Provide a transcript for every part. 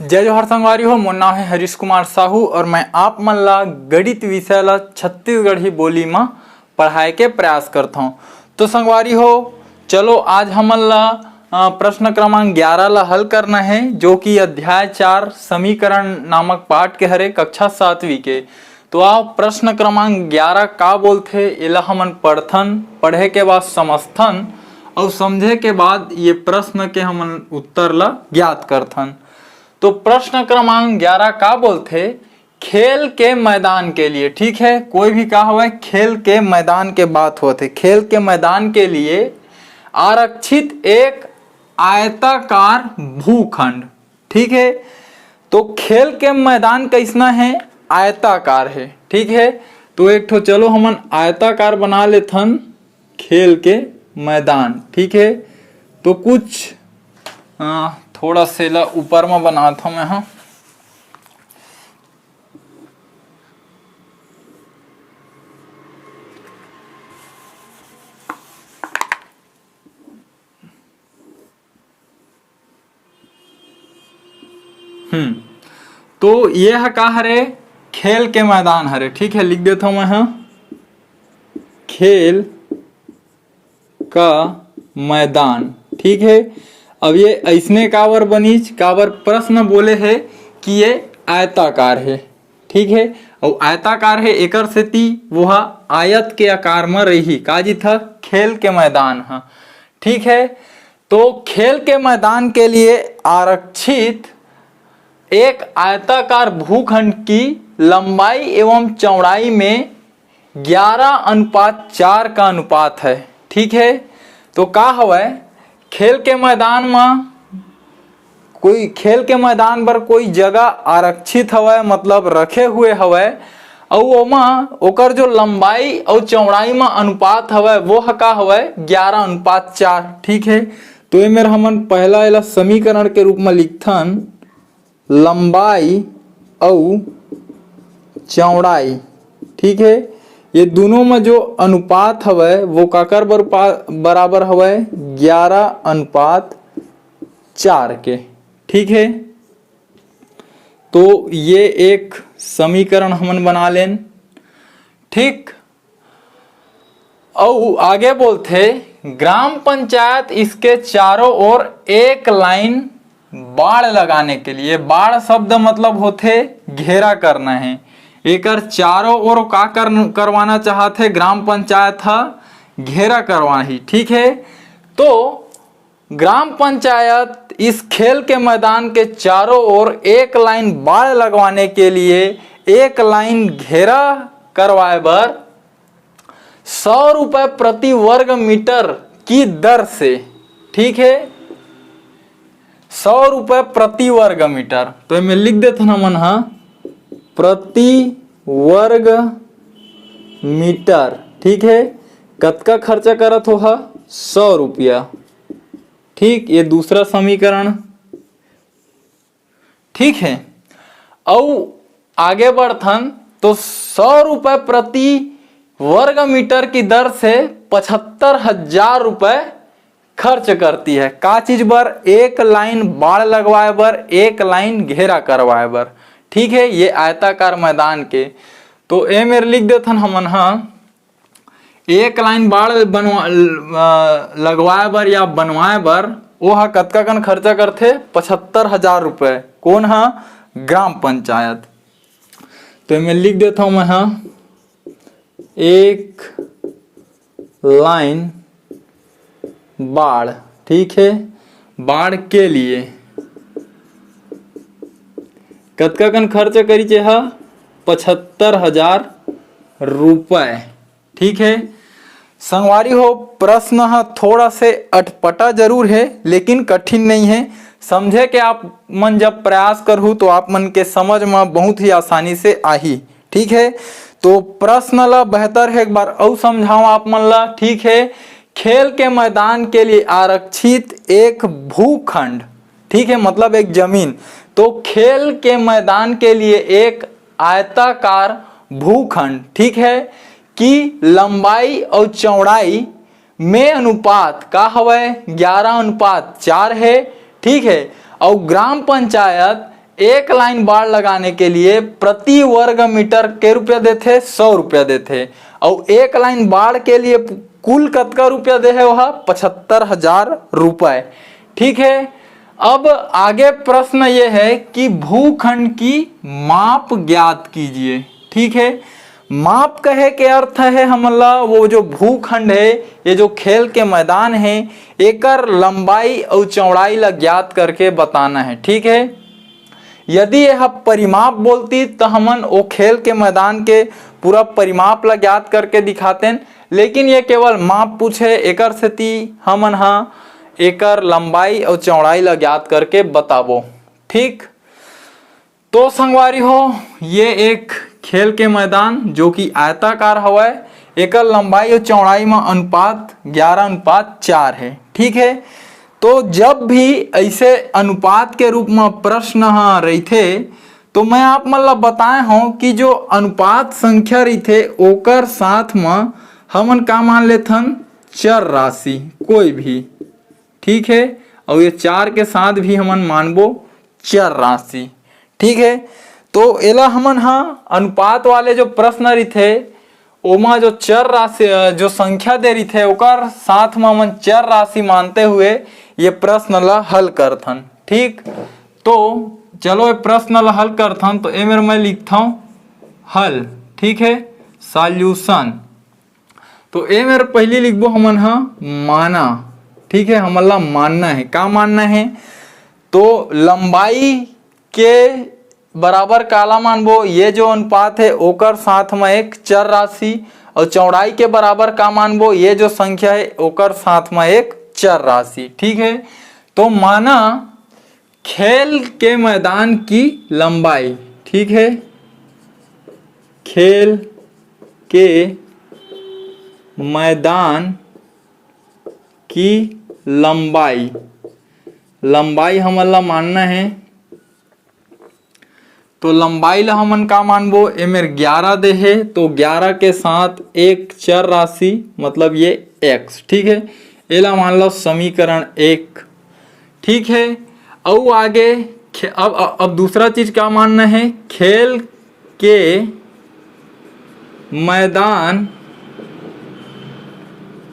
जय जोहार संगवारी हो। मोर नाम है हरीश कुमार साहू और मैं आप मन ला गणित विषय ला छत्तीसगढ़ी बोली में पढ़ाए के प्रयास करता हूँ। तो संगवारी हो, चलो आज हमन ला प्रश्न क्रमांक 11 ला हल करना है, जो कि अध्याय 4 समीकरण नामक पाठ के हरे कक्षा 7वीं के। तो आप प्रश्न क्रमांक 11 का बोलथे एला हमन पढ़थन, पढ़े के बाद समझथन और समझे के बाद ये प्रश्न के हमन उत्तर ला ज्ञात करथन। तो प्रश्न क्रमांक 11 का बोलथे, खेल के मैदान के लिए। ठीक है, कोई भी का हुआ खेल के मैदान के बात होते। खेल के मैदान के लिए आरक्षित एक आयताकार भूखंड। ठीक है, तो खेल के मैदान कैसना है, आयताकार है। ठीक है, तो एक ठो चलो हमन आयताकार बना लेथन खेल के मैदान। ठीक है, तो कुछ थोड़ा सेला ऊपर में बनाता हूँ मैं। हाँ, तो यह का हरे खेल के मैदान हरे। ठीक है, लिख देता हूँ मैं। हाँ, खेल का मैदान। ठीक है, अब ये ऐसने काबर बनीच, काबर प्रश्न बोले है कि ये आयताकार है। ठीक है, और आयताकार है एकर सेती वह आयत के आकार में रही काजी था खेल के मैदान। हाँ, ठीक है, तो खेल के मैदान के लिए आरक्षित एक आयताकार भूखंड की लंबाई एवं चौड़ाई में 11:4 का अनुपात है। ठीक है, तो का हवै खेल के मैदान में कोई खेल के मैदान पर कोई जगह आरक्षित हवै, मतलब रखे हुए हवै, और ओमा ओकर जो लंबाई और चौड़ाई में अनुपात हवै वो का हवै 11:4। ठीक है, तो ये मेरा हमन पहला एला समीकरण के रूप में लिखथन, लंबाई और चौड़ाई। ठीक है, ये दोनों में जो अनुपात हवै वो काकर बराबर हवै 11:4 के। ठीक है, तो ये एक समीकरण हमन बना लेन। ठीक, और आगे बोलते ग्राम पंचायत इसके चारों ओर एक लाइन बाड़ लगाने के लिए। बाड़ शब्द मतलब होते घेरा करना है। एकर चारों ओर का करवाना चाहते ग्राम पंचायत हा घेरा करवाही। ठीक है, तो ग्राम पंचायत इस खेल के मैदान के चारों ओर एक लाइन बाड़ लगवाने के लिए एक लाइन घेरा करवाए बर 100 रुपए प्रति वर्ग मीटर की दर से। ठीक है, 100 रुपए प्रति वर्ग मीटर। तो मैं लिख देते ना मन, हाँ, प्रति वर्ग मीटर। ठीक है, कतका खर्चा करत हो 100 रुपया। ठीक, ये दूसरा समीकरण। ठीक है, और आगे बढ़थन तो 100 रुपए प्रति वर्ग मीटर की दर से 75,000 रुपए खर्च करती है। का चीज बर, एक लाइन बाड़ लगवाए बर, एक लाइन घेरा करवाए बर। ठीक है, ये आयताकार मैदान के। तो ए मेरे लिख देथन हमन, हाँ, एक लाइन बाड़ लगवाए बर या बनवाए बर वो कतका कन खर्चा करथे 75,000 रुपए। कौन हा, ग्राम पंचायत। तो मैं लिख देता हूं मैं, हाँ, एक लाइन बाड़। ठीक है, बाढ़ के लिए कतका कन खर्च करी चे 75,000 रुपए। ठीक है, संगवारी हो, प्रश्न थोड़ा से अटपटा जरूर है लेकिन कठिन नहीं है। समझे कि आप मन जब प्रयास करूँ तो आप मन के समझ में बहुत ही आसानी से आही। ठीक है, तो प्रश्न ला बेहतर है एक बार और समझाऊं आप मन ला। ठीक है, खेल के मैदान के लिए आरक्षित एक भूखंड। ठीक है, मतलब एक जमीन। तो खेल के मैदान के लिए एक आयताकार भूखंड, ठीक है, की लंबाई और चौड़ाई में अनुपात का हवै 11:4 है। ठीक है, और ग्राम पंचायत एक लाइन बाड़ लगाने के लिए प्रति वर्ग मीटर के रुपया देते 100 रुपया देते और एक लाइन बाढ़ के लिए कुल कतका रुपया दे है वह 75,000 रुपए। ठीक है, अब आगे प्रश्न ये है कि भूखंड की माप ज्ञात कीजिए। ठीक है, माप कहे के अर्थ है हमला वो जो भूखंड है, ये जो खेल के मैदान है, एकर लंबाई और चौड़ाई ला ज्ञात करके बताना है। ठीक है, यदि यह परिमाप बोलती तो हमन वो खेल के मैदान के पूरा परिमाप ला ज्ञात करके दिखाते हैं, लेकिन ये केवल माप पूछे एकर सेती हमन हाँ एकर लंबाई और चौड़ाई ला ज्ञात करके बताबो। ठीक, तो संगवारी हो ये एक खेल के मैदान जो कि आयताकार हवय, एकर लंबाई और चौड़ाई में अनुपात 11:4 है। ठीक है, तो जब भी ऐसे अनुपात के रूप में प्रश्न रहते तो मैं आप मन ला बताए हूँ कि जो अनुपात संख्या रहते ओकर साथ में हमन का मान लेथन चर राशि कोई भी। ठीक है, और ये 4 के साथ भी हमन मानबो चर राशि। ठीक है, तो एला हमन हाँ अनुपात वाले जो प्रश्न रहते ओमा जो चर राशि जो संख्या दे रही थे ओकर साथ में हमन चर राशि मानते हुए ये प्रश्न ला हल करथन। ठीक, तो चलो ये प्रश्न ला हल करथन, तो ए मेरे मैं लिखता हूँ हल। ठीक है, सॉल्यूशन। तो ए मेरे पहले लिखबो हमन हाँ माना। ठीक है, हमन ला मानना है, का मानना है तो लंबाई के बराबर काला मानबो ये जो अनुपात है ओकर साथ में एक चर राशि, और चौड़ाई के बराबर का मानबो ये जो संख्या है ओकर साथ में एक चर राशि। ठीक है, तो माना खेल के मैदान की लंबाई। ठीक है, खेल के मैदान की लंबाई, लंबाई हमन ला मानना है, तो लंबाई ला हमन का मानबो ए मेर 11 दे है, तो 11 के साथ एक चर राशि मतलब ये x। ठीक है, एला मान लो समीकरण 1। ठीक है, और आगे अब दूसरा चीज क्या मानना है, खेल के मैदान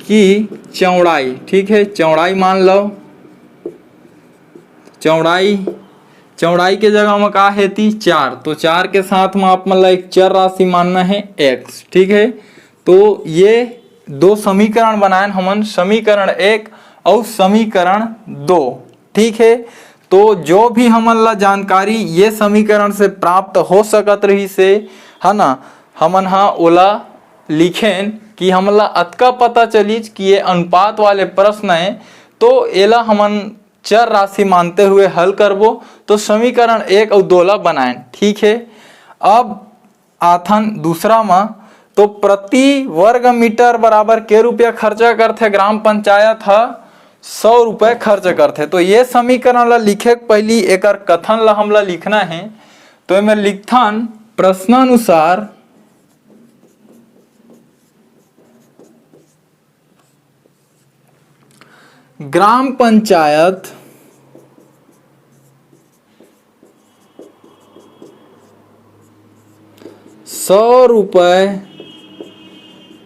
की चौड़ाई। ठीक है, चौड़ाई मान लो, चौड़ाई के जगह में का है 4, तो 4 के साथ में आप मतलब एक चर राशि मानना है x। ठीक है, तो ये दो समीकरण बनाए हमन, समीकरण 1 और समीकरण 2। ठीक है, तो जो भी हमन ला जानकारी ये समीकरण से प्राप्त हो सकत रही से है ना, हमन हाँ ओला लिखेन कि हमन ला अतका पता चलीज कि ये अनुपात वाले प्रश्न है, तो एला हमन चर राशि मानते हुए हल करबो, तो समीकरण 1 और 2 ला बनाएं। ठीक है, अब आथन दूसरा में, तो प्रति वर्ग मीटर बराबर के रुपया खर्चा करते ग्राम पंचायत है 100 रुपए खर्च करते। तो ये समीकरण ला लिखे पहली एकर कथन ला हमला लिखना है, तो मैं लिखथन प्रश्नानुसार ग्राम पंचायत ₹100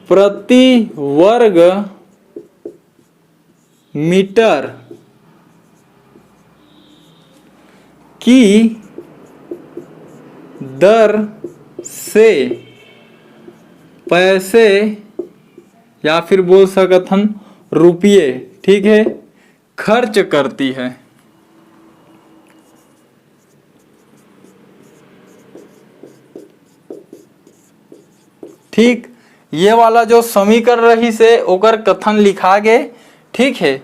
प्रति वर्ग मीटर की दर से पैसे या फिर बोल सकत हन रुपये। ठीक है, खर्च करती है। ठीक, ये वाला जो समीकरण रही से ओकर कथन लिखा गे। ठीक है,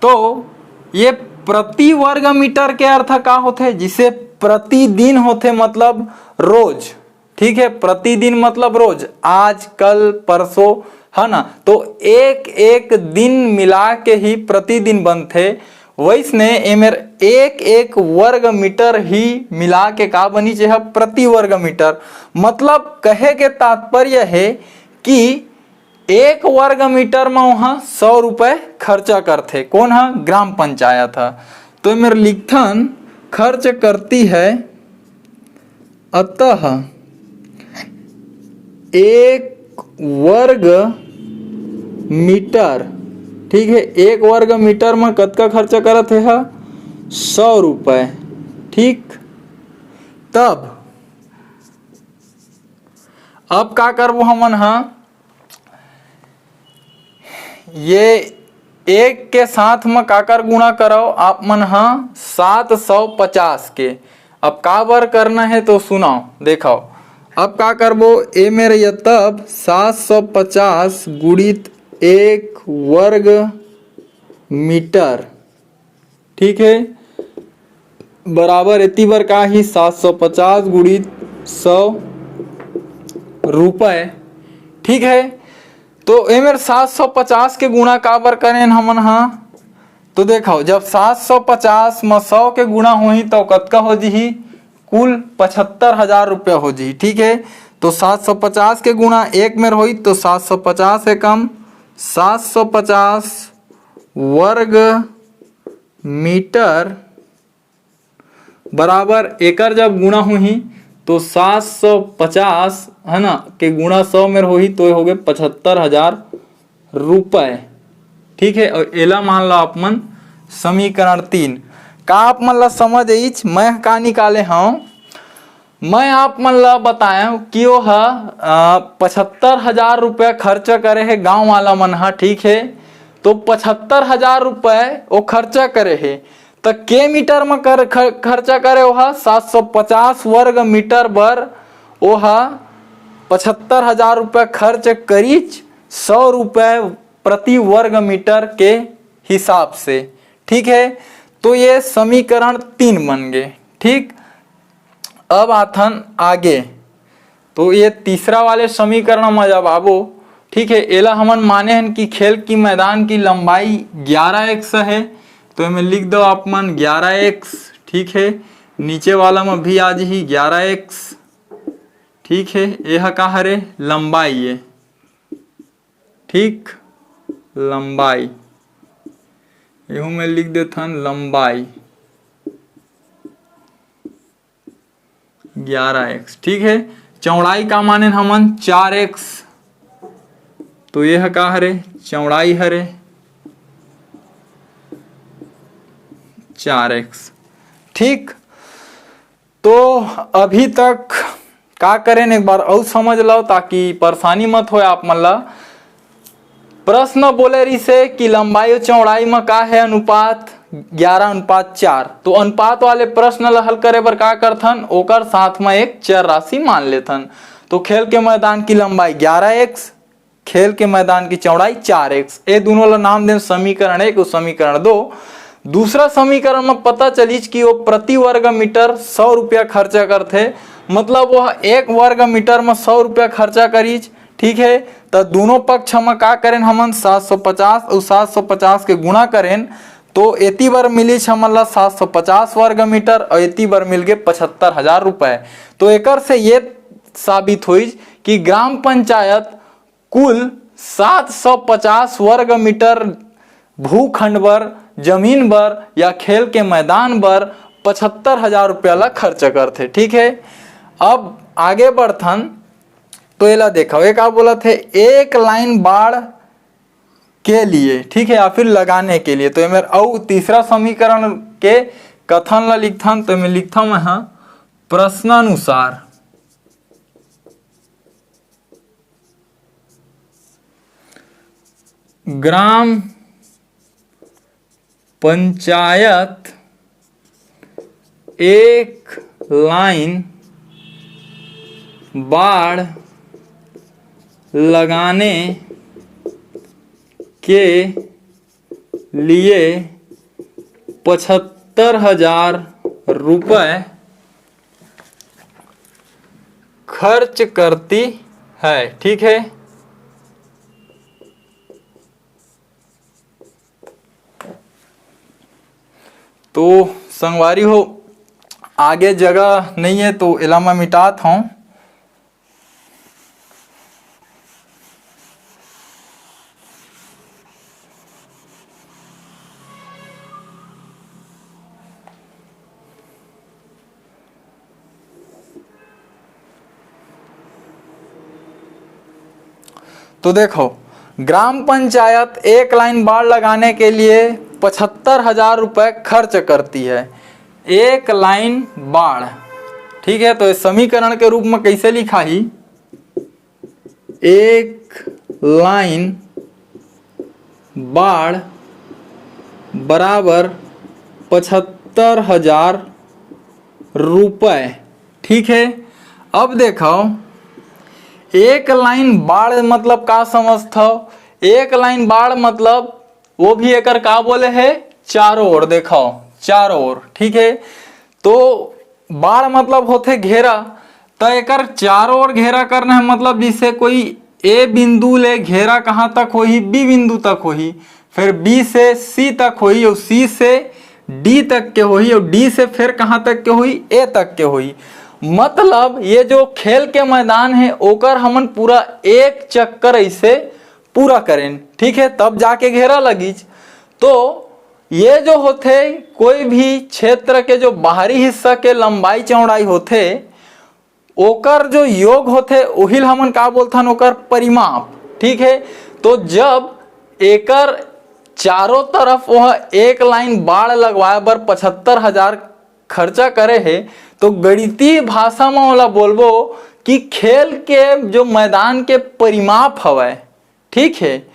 तो ये प्रति वर्ग मीटर के अर्थ का होते, जिसे प्रतिदिन होते मतलब रोज। ठीक है, प्रतिदिन मतलब रोज, आज कल परसों है ना, तो एक एक दिन मिला के ही प्रतिदिन बनते। वैसने एमेर एक एक वर्ग मीटर ही मिला के का बनी चाहिए प्रति वर्ग मीटर। मतलब कहे के तात्पर्य है कि एक वर्ग मीटर में वहाँ 100 रुपए खर्चा करते, कौन है ग्राम पंचायत है। तो मेरे लिखथन खर्च करती है, अतः 1 वर्ग मीटर, ठीक है, 1 वर्ग मीटर में कतका खर्चा करत है 100 रुपए, ठीक। तब अब का करबो हमन ये एक के साथ में काकर गुणा करो आप मन 750 के। अब का बर करना है तो सुनाओ, देखो अब का करबो, ए मेरे ये तब 750 गुणित 1 वर्ग मीटर, ठीक है, बराबर इतनी बार का ही 750 गुणित 100 रुपए, ठीक है। तो ए मेरे 750 के गुणा का बर करें हमन तो देखो जब 750 में 100 के गुणा होही तो कतका हो जी, कुल 75,000 रुपया हो जी, ठीक है। तो 750 के गुणा एक में होई तो 750 एकम 750 वर्ग मीटर बराबर एकर जब गुणा होही तो 750 है ना के गुणा 100 में होही तो हो गए 75,000 रुपए, ठीक है। और एला मान लो आप मन समीकरण 3 का आप मन ला समझ आइच मैं का निकाले हूँ। मैं आप मन ला बताया कि वो 75,000 रुपया खर्चा करे है गांव वाला मन, ठीक है। तो 75,000 रुपए वो खर्चा करे है तो के मीटर में खर्चा करे वह 750 वर्ग मीटर बर वह 75,000 रुपया खर्च करीच 100 रुपये प्रति वर्ग मीटर के हिसाब से, ठीक है। तो ये समीकरण 3 बन गए, ठीक। अब आथन आगे, तो ये तीसरा वाले समीकरण में जब आबो, ठीक है, एला हमन माने हैं कि खेल की मैदान की लंबाई 11x है तो इसमें लिख दो आप मन 11x, ठीक है। नीचे वाला में भी आज ही 11x, ठीक है। यह का हरे लंबाई है, ठीक, लंबाई यहू में लिख देथन लंबाई 11x, ठीक है। चौड़ाई का माने हमन 4x, तो यह का हरे चौड़ाई हरे 4x, ठीक। तो अभी तक का करें एक बार और समझ लो ताकि परेशानी मत हो आप मन ला। प्रश्न बोले रही से कि लंबाई और चौड़ाई में का है अनुपात 11:4, तो अनुपात वाले प्रश्न ला हल करे बर का करथन ओकर साथ में एक चर राशि मान लेथन। तो खेल के मैदान की लंबाई 11x, खेल के मैदान की चौड़ाई 4x, ये दोनों ला नाम दें समीकरण 1 और समीकरण 2। दूसरा समीकरण में पता चलीच कि वो प्रति वर्ग मीटर 100 रुपया खर्चा करते, मतलब वह 1 वर्ग मीटर में 100 रुपया खर्चा करीच, ठीक है। तो दोनों पक्ष में का करें हमन 750 और 750 के गुणा करें तो एती बार मिली हमन ला 750 वर्ग मीटर और एती बार मिल गए 75,000 रुपए। तो एकर से ये साबित हुई कि ग्राम पंचायत कुल 750 वर्ग मीटर भूखंड बर, जमीन बर या खेल के मैदान बर 75,000 रुपया ला खर्च करते, ठीक है। अब आगे बढ़थन तो एला देखो एक आप बोला थे एक लाइन बाढ़ के लिए, ठीक है, या फिर लगाने के लिए। तो ये मेरा और तीसरा समीकरण के कथन ला लिखथन तो मैं लिखता हूं मैं प्रश्नानुसार ग्राम पंचायत एक लाइन बाढ़ लगाने के लिए 75,000 रुपये खर्च करती है, ठीक है। तो संगवारी हो आगे जगह नहीं है तो इलामा मिटात हूँ। तो देखो ग्राम पंचायत एक लाइन बाढ़ लगाने के लिए 75,000 रुपये खर्च करती है, एक लाइन बाढ़। ठीक है, तो इस समीकरण के रूप में कैसे लिखा ही, एक लाइन बाढ़ बराबर 75,000 रुपये। ठीक है, अब देखो एक लाइन बाढ़ मतलब का समझता, एक लाइन बाढ़ मतलब वो भी एकर का बोले है, चारों ओर, देखो चारों ओर। ठीक है, तो बाढ़ मतलब होते घेरा, तो एकर चारों ओर घेरा करना है, मतलब जिससे कोई ए बिंदु ले घेरा कहाँ तक हो ही, बी बिंदु तक हो ही, फिर बी से सी तक हो ही, और सी से डी तक के हो ही, और डी से फिर कहाँ तक के हो ही, ए तक के हो ही। मतलब ये जो खेल के मैदान है ओकर हमन पूरा एक चक्कर ऐसे पूरा करें। ठीक है, तब जाके घेरा लगी। तो ये जो होते कोई भी क्षेत्र के जो बाहरी हिस्सा के लंबाई चौड़ाई होते ओकर जो योग होते उहिल हमन का बोलथन, ओकर परिमाप। ठीक है, तो जब एकर चारों तरफ वह एक लाइन बाढ़ लगवाए बर 75,000 खर्चा करे है, तो गणितीय भाषा में ओला बोलबो कि खेल के जो मैदान के परिमाप हवय, ठीक है,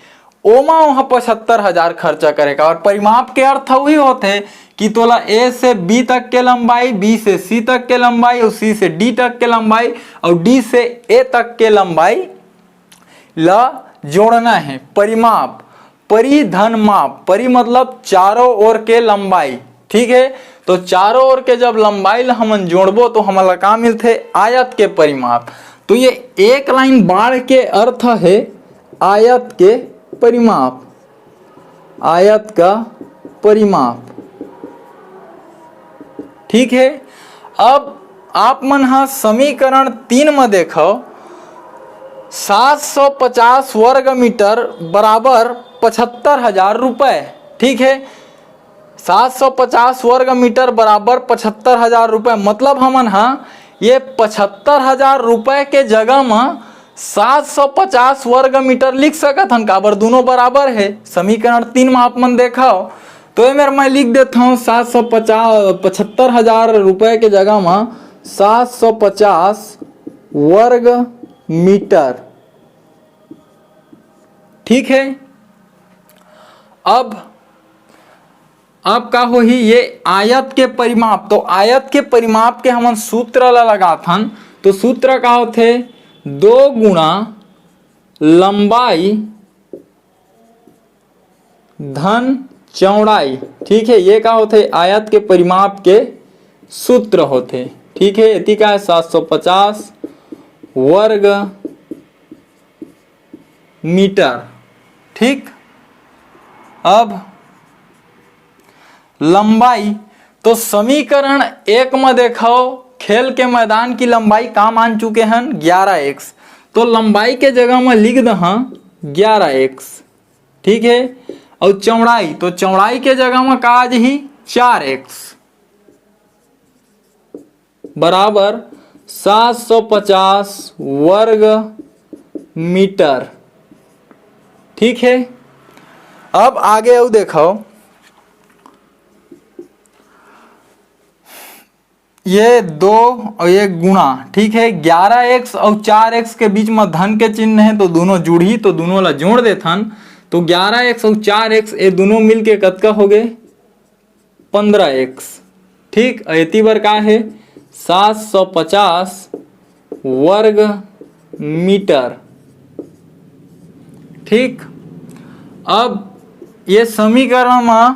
ओमा वहाँ 75,000 खर्चा करेगा। और परिमाप के अर्थ वही होते कि तोला ए से बी तक के लंबाई, बी से सी तक के लंबाई, और सी से डी तक के लंबाई, और डी से ए तक के लंबाई ला जोड़ना है। परिमाप, परि धन माप, परि मतलब चारों ओर के लंबाई। ठीक है, तो चारों ओर के जब लंबाई ला हमन जोड़बो तो हमारा का मिलते, आयत के परिमाप। तो ये एक लाइन बाढ़ के अर्थ है आयत के परिमाप, आयत का परिमाप। ठीक है, अब आप मन हा समीकरण 3 में देखो 750 वर्ग मीटर बराबर 75,000 रुपये। ठीक है, 750 वर्ग मीटर बराबर 75,000 रुपये, मतलब हमन हा ये 75,000 रुपये के जगह में 750 वर्ग मीटर लिख सकत हन, काबर दोनों बराबर है। समीकरण 3 में आप मन देखो तो ये मेरे मैं लिख देता हूँ 75,000 रुपये के जगह में 750 वर्ग मीटर। ठीक है, अब का हो ही ये आयत के परिमाप। तो आयत के परिमाप के हमन सूत्र ला लगाथन, तो सूत्र का होते 2 गुणा लंबाई धन चौड़ाई। ठीक है, ये का होते आयत के परिमाप के सूत्र होते। ठीक है, इति का 750 वर्ग मीटर। ठीक, अब लंबाई, तो समीकरण 1 में देखो खेल के मैदान की लंबाई का मान चुके हैं 11x, तो लंबाई के जगह में लिख दहा 11x। ठीक है, और चौड़ाई, तो चौड़ाई के जगह में का आज ही 4x बराबर 750 वर्ग मीटर। ठीक है, अब आगे आओ देखो ये 2 और ये गुणा। ठीक है, 11x और 4x के बीच में धन के चिन्ह है तो दोनों जुड़ी, तो दोनों ला जोड़ देथन, तो 11x और 4x ये दोनों मिलके कतका हो गए 15x। ठीक, इति बार का है 750 वर्ग मीटर। ठीक, अब ये समीकरण में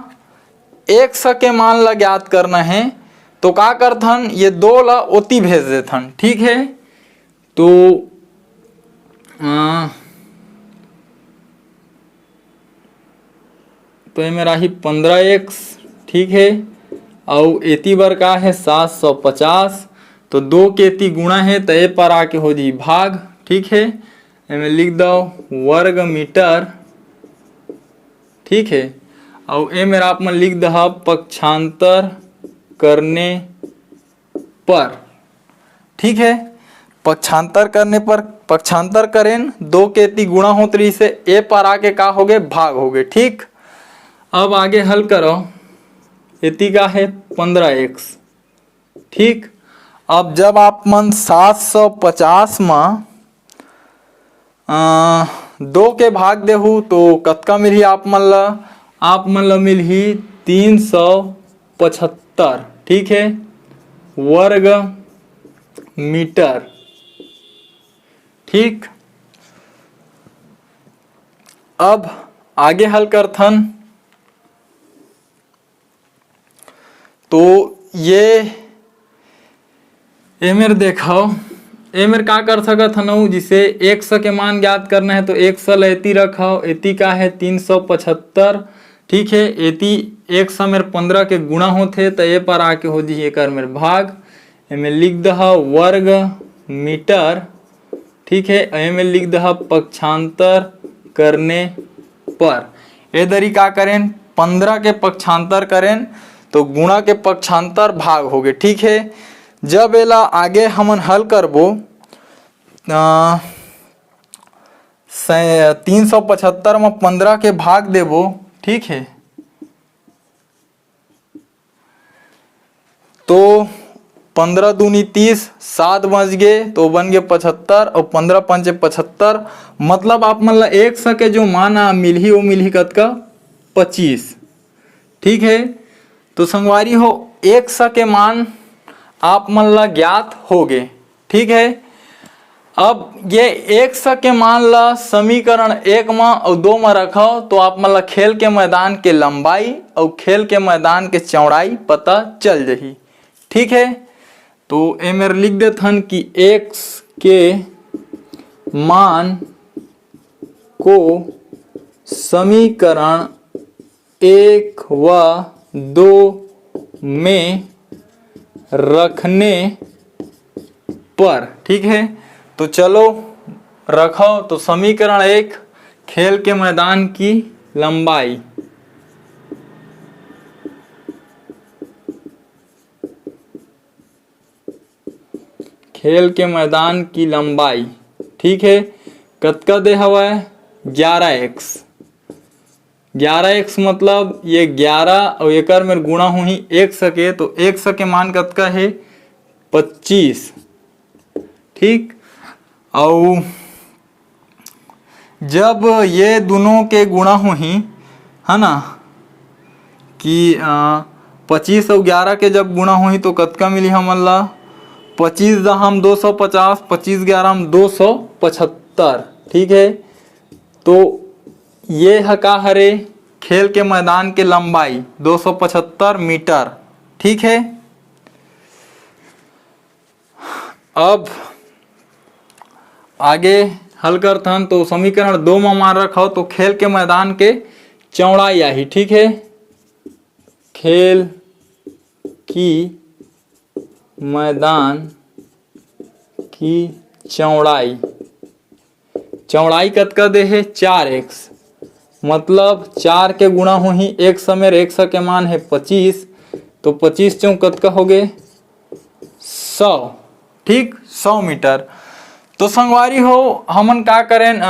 x के मान ला ज्ञात करना है, तो का करथन ये 2 ला ओती भेज देथन। ठीक है, तो ये मेरा ही 15x। ठीक है, और एती बार का है 750, तो 2 के एती गुणा है तो ये पर आके हो जी भाग। ठीक है, मैं लिख दो वर्ग मीटर। ठीक है, और ये मेरा आप में लिख दहा पक्षांतर करने पर। ठीक है, पक्षांतर करने पर पक्षांतर करें 2 के इतनी गुणा होत रही से ए पर आके का हो गए भाग हो गए। ठीक, अब आगे हल करो, इतनी का है 15x। ठीक, अब जब आप मन 750 में 2 के भाग देहू तो कतका मिलही आप मन ला मिलही 375। ठीक है, वर्ग मीटर। ठीक, अब आगे हल करथन तो ये मेरे देखो मेरे का कर सकत हनऊ, जिसे x के मान ज्ञात करना है तो x एती रखाओ, एती का है 375। ठीक है, एती x मेरे 15 के गुणा होते तो ये पर आके हो जी एक मेरे भाग, एमे लिख दहा वर्ग मीटर। ठीक है, एमे लिख दहा पक्षांतर करने पर। ये दरी का करें 15 के पक्षांतर करें तो गुणा के पक्षांतर भाग हो गए। ठीक है, जब एला आगे हमन हल करबो 375 में 15 के भाग देबो। ठीक है, तो 15 दूनी 30, 7 बच गए तो बन गए 75 और 15 पंचे 75। मतलब आप मन ला 100 के जो मान मिलही वो मिलही कतका 25। ठीक है, तो संगवारी हो 100 के मान आप मन ला ज्ञात हो गए। ठीक है, अब ये 100 के मान ला समीकरण 1 में और 2 में रखो तो आप मन ला खेल के मैदान के लंबाई और खेल के मैदान के चौड़ाई पता चल जाही। ठीक है, तो ए मेरे लिख देथन कि x के मान को समीकरण 1 व 2 में रखने पर। ठीक है, तो चलो रखो, तो समीकरण 1 खेल के मैदान की लंबाई, खेल के मैदान की लंबाई। ठीक है, कतका दे हवा 11x। 11x मतलब ये 11 और एकर में गुणा हुई 100 के, तो 100 के मान कतका है 25। ठीक, और जब ये दोनों के गुणा हुई है ना कि 25 और 11 के जब गुणा हुई तो कतका मिली हमन ला 25 दहम 250, 25 11 हम 275। ठीक है, तो ये हका हरे खेल के मैदान के लंबाई 275 मीटर। ठीक है, अब आगे हल करथन तो समीकरण 2 में मान रखो तो खेल के मैदान के चौड़ाई आई। ठीक है, खेल की मैदान की चौड़ाई, चौड़ाई कतका दे है 4x। मतलब 4 के गुणा हुई 100 में 100 के मान है 25, तो 25 चौक कतका हो गए 100। ठीक, 100 मीटर। तो संगवारी हो हमन का करें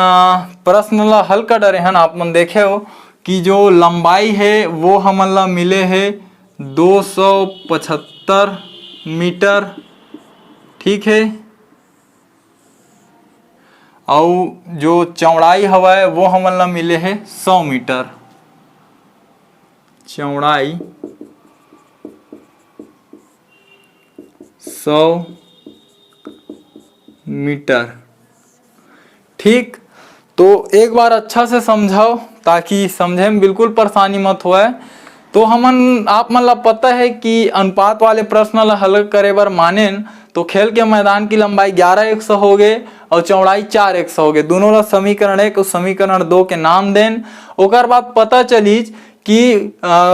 प्रश्न ला हल कर डरे हन। आप मन देखे हो कि जो लंबाई है वो हमन ला मिले है 275 मीटर। ठीक है, और जो चौड़ाई हवा है वो हमन ला मिले है 100 मीटर। चौड़ाई 100 मीटर। ठीक, तो एक बार अच्छा से समझाओ ताकि समझे में बिल्कुल परेशानी मत होए। तो हमन आप मन ला पता है कि अनुपात वाले प्रश्न ला हल करे बर मानेन तो खेल के मैदान की लंबाई 11x हो गए और चौड़ाई 4x हो गए। दोनों ला समीकरण 1 और समीकरण 2 के नाम देन। ओकर बाद पता चलीज कि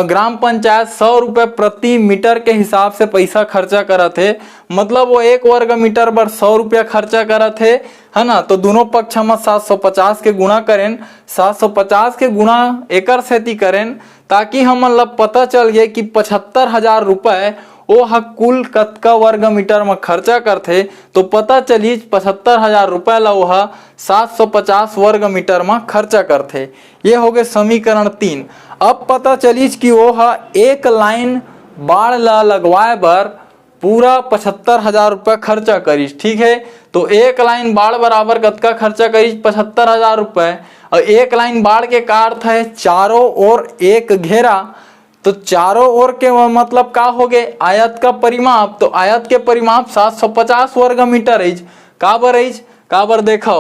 ग्राम पंचायत 100 रुपये प्रति मीटर के हिसाब से पैसा खर्चा करत है। मतलब वो 1 वर्ग मीटर पर 100 रुपया खर्चा करत है ना। तो दोनों पक्ष में 750 के गुणा करें, 750 के गुणा एकर सेती करें ताकि हमन ला पता चल गए कि 75,000 रुपये ओ ह कुल कतका वर्ग मीटर में खर्चा करथे तो पता चली 75,000 रुपए ला ओह 750 वर्ग मीटर में खर्चा करथे। ये हो गए समीकरण 3। अब पता चलीज कि ओह एक लाइन बाढ़ ला लगवाए बर पूरा 75,000 रुपया खर्चा करीस। ठीक है, तो एक लाइन बाढ़ बराबर कतका खर्चा करीस 75,000 रुपए। और एक लाइन बाढ़ के का अर्थ है चारों ओर एक घेरा, तो चारों ओर के मतलब का हो गए आयत का परिमाप। तो आयत के परिमाप 750 वर्ग मीटर है। काबर देखो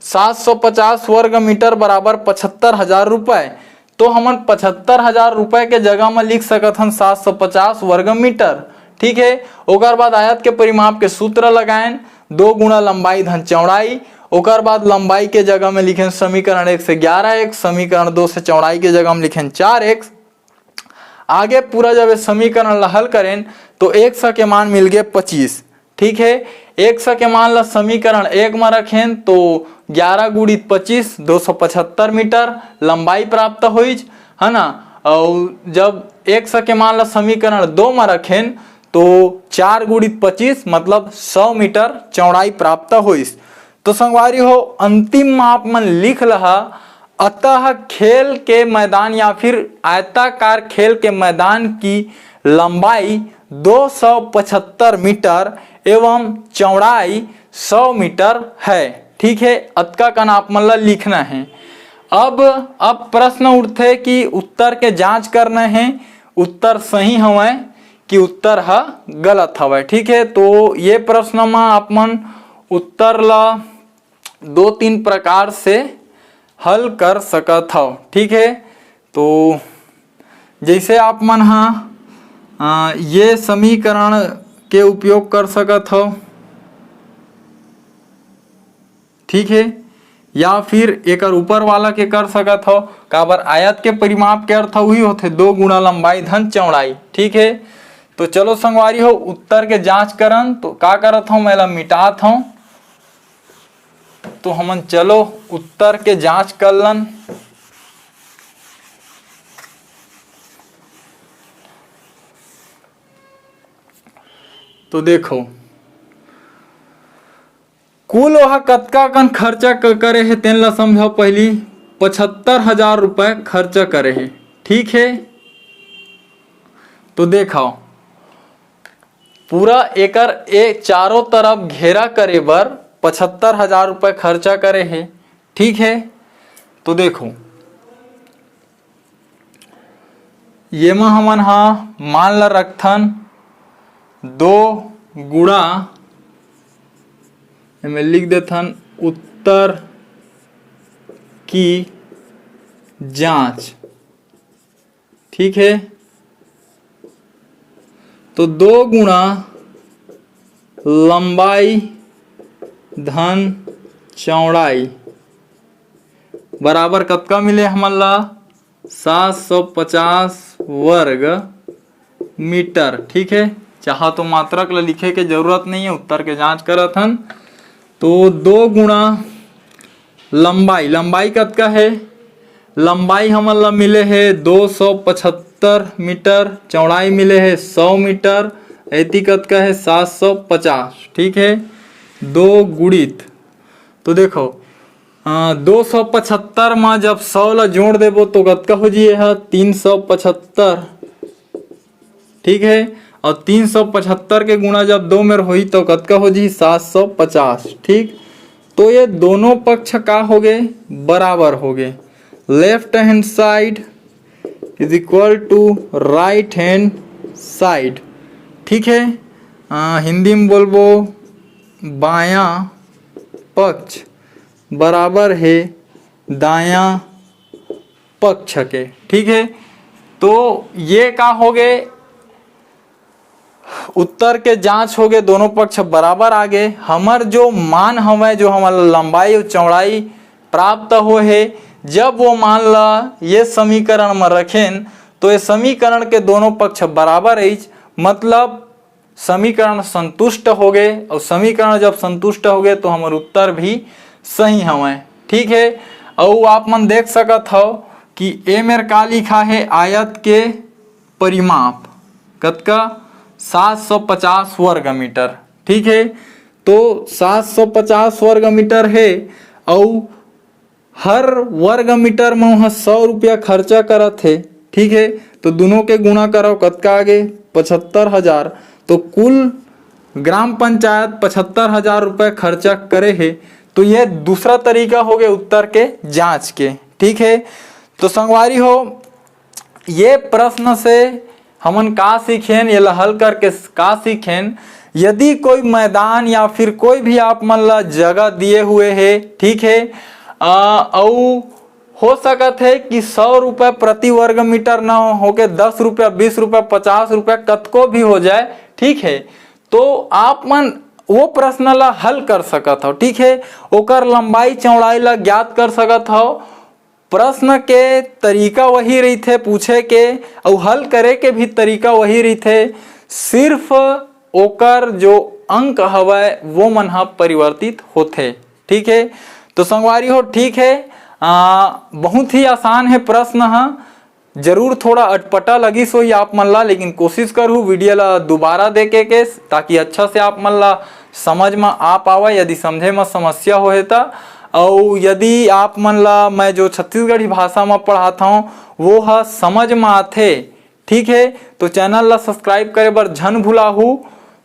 750 वर्ग मीटर बराबर 75,000 रुपए। तो हमन 75,000 रुपए के जगह में लिख सकत हन 750 वर्ग मीटर। ठीक है, ओकर बाद आयत के परिमाप के सूत्र लगाएं 2 गुणा लंबाई धन चौड़ाई। ओकर बाद लंबाई के जगह में लिखें समीकरण 1 से 11x, समीकरण 2 से चौड़ाई के जगह में लिखें 4x। आगे पूरा जब समीकरण ला हल करें तो x के मान मिल गए 25। ठीक है, x के मान ला समीकरण 1 में रखें तो 11 गुणित 25 275 मीटर लंबाई प्राप्त हुई है ना। और जब x के मान ला समीकरण 2 में रखें तो 4 गुणित 25 मतलब 100 मीटर चौड़ाई प्राप्त हुई। तो संगवारी हो अंतिम माप में लिख लहा, अतः खेल के मैदान या फिर आयताकार खेल के मैदान की लंबाई 275 मीटर एवं चौड़ाई 100 मीटर है। ठीक है, अतका का नाप मतलब लिखना है। अब प्रश्न उठते कि उत्तर के जांच करना है, उत्तर सही हवे कि उत्तर है गलत हवे। ठीक है, तो ये प्रश्न में आपमन उत्तर ला 2-3 प्रकार से हल कर सकत हो। ठीक है, तो जैसे आप मन ये समीकरण के उपयोग कर सकत हो। ठीक है, या फिर एक ऊपर वाला के कर सकत हो। काबर आयत के परिमाप के अर्थ वही होते 2 गुणा लंबाई धन चौड़ाई। ठीक है, तो चलो संगवारी हो उत्तर के जांच करन तो का करत हूँ मैं मिटात हूँ। तो हमन चलो उत्तर के जांच कर लन। तो देखो कुल वह कतका कन खर्चा करे है तेन ला समझो। पहली 75,000 रुपए खर्चा करे है। ठीक है, तो देखो पूरा एकर चारों तरफ घेरा करे बर 75,000 रुपए खर्चा करे है। ठीक है, तो देखो ये में हमन मान ला रखथन 2 गुणा में लिख देथन उत्तर की जांच। ठीक है, तो 2 गुणा लंबाई धन चौड़ाई बराबर कतका मिले हमन ला 750 वर्ग मीटर। ठीक है, चाहा तो मात्रक ला लिखे के जरूरत नहीं है, उत्तर के जांच करत हन। तो 2 गुणा लंबाई कतका है, लंबाई हमन ला मिले है 275 मीटर, चौड़ाई मिले है 100 मीटर, ऐती कतका है 750। ठीक है, 2 गुणित तो देखो 275 में जब 100 ला जोड़ देबो तो कतका हो जाए 375। ठीक है, और 375 के गुणा जब 2 में होई तो कतका हो जी 750। ठीक, तो ये दोनों पक्ष का हो गए बराबर हो गए। Left hand side is equal to right hand side. ठीक है, हिंदी में बोलबो बायां पक्ष बराबर है दायां पक्ष के। ठीक है, तो ये का हो गए उत्तर के जांच हो गए, दोनों पक्ष बराबर आ गए। हमर जो मान हमें जो हमारा लंबाई और चौड़ाई प्राप्त हो है, जब वो मान ला ये समीकरण में रखें तो ये समीकरण के दोनों पक्ष बराबर है, मतलब समीकरण संतुष्ट हो गए। और समीकरण जब संतुष्ट हो गए तो हमारे उत्तर भी सही हमें। ठीक है, और आप मन देख सकत हो कि ए मेर का लिखा है आयत के परिमाप कतका 750 वर्ग मीटर। ठीक है, तो 750 वर्ग मीटर है और हर वर्ग मीटर में वहाँ 100 रुपया खर्चा करत है। ठीक है, तो दोनों के गुणा करो, कतका आगे 75,000। तो कुल ग्राम पंचायत 75,000 रुपये खर्चा करे है। तो यह दूसरा तरीका हो गया उत्तर के जांच के। ठीक है, तो संगवारी हो, ये प्रश्न से हमन का सीखेन, ये हल करके का सीखेन, यदि कोई मैदान या फिर कोई भी आप मन ला जगह दिए हुए है, ठीक है, और हो सकत है कि 100 रुपये प्रति वर्ग मीटर ना हो के 10 रुपया, 20 रुपया, 50 रुपया कतको भी हो जाए। ठीक है, तो आप मन वो प्रश्न ला हल कर सकत हो। ठीक है, ओकर लंबाई चौड़ाई ला ज्ञात कर सकत हो। प्रश्न के तरीका वही रही थे पूछे के, और हल करे के भी तरीका वही रही थे, सिर्फ ओकर जो अंक हवय वो मन ह परिवर्तित होते। ठीक है, तो संगवारी हो, ठीक है, बहुत ही आसान है प्रश्न ह, जरूर थोड़ा अटपटा लगी सोई आप मन ला, लेकिन कोशिश करूँ वीडियो ला दोबारा देखे के, ताकि अच्छा से आप मन ला समझ में आ पावा। यदि समझे में समस्या होए ता, और यदि आप मन ला मैं जो छत्तीसगढ़ी भाषा में पढ़ाता हूँ वो ह समझ में आथे, ठीक है, तो चैनल ला सब्सक्राइब करे बर झन भुलाहू,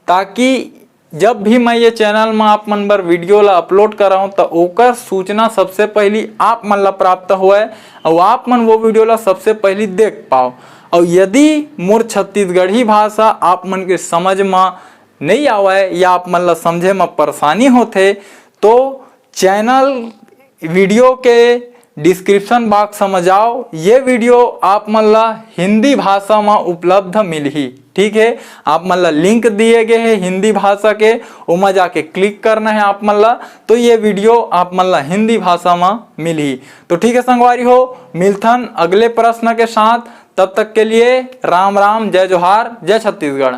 ताकि जब भी मैं ये चैनल में आप मन बर वीडियो ला अपलोड कराऊँ तो ओकर सूचना सबसे पहली आप मन ला प्राप्त होए, और आप मन वो वीडियो ला सबसे पहली देख पाओ। और यदि मोर छत्तीसगढ़ी भाषा आप मन के समझ में नहीं आवे या आप मन ला समझे में परेशानी होथे, तो चैनल वीडियो के डिस्क्रिप्शन बॉक्स में जाओ, ये वीडियो आप मन ला हिंदी भाषा में उपलब्ध मिलही। ठीक है, आप मन ला लिंक दिए गए हैं हिंदी भाषा के, उमा जाके क्लिक करना है आप मन ला, तो ये वीडियो आप मन ला हिंदी भाषा में मिलही। तो ठीक है संगवारी हो, मिलथन अगले प्रश्न के साथ, तब तक के लिए राम राम, जय जोहार, जय छत्तीसगढ़।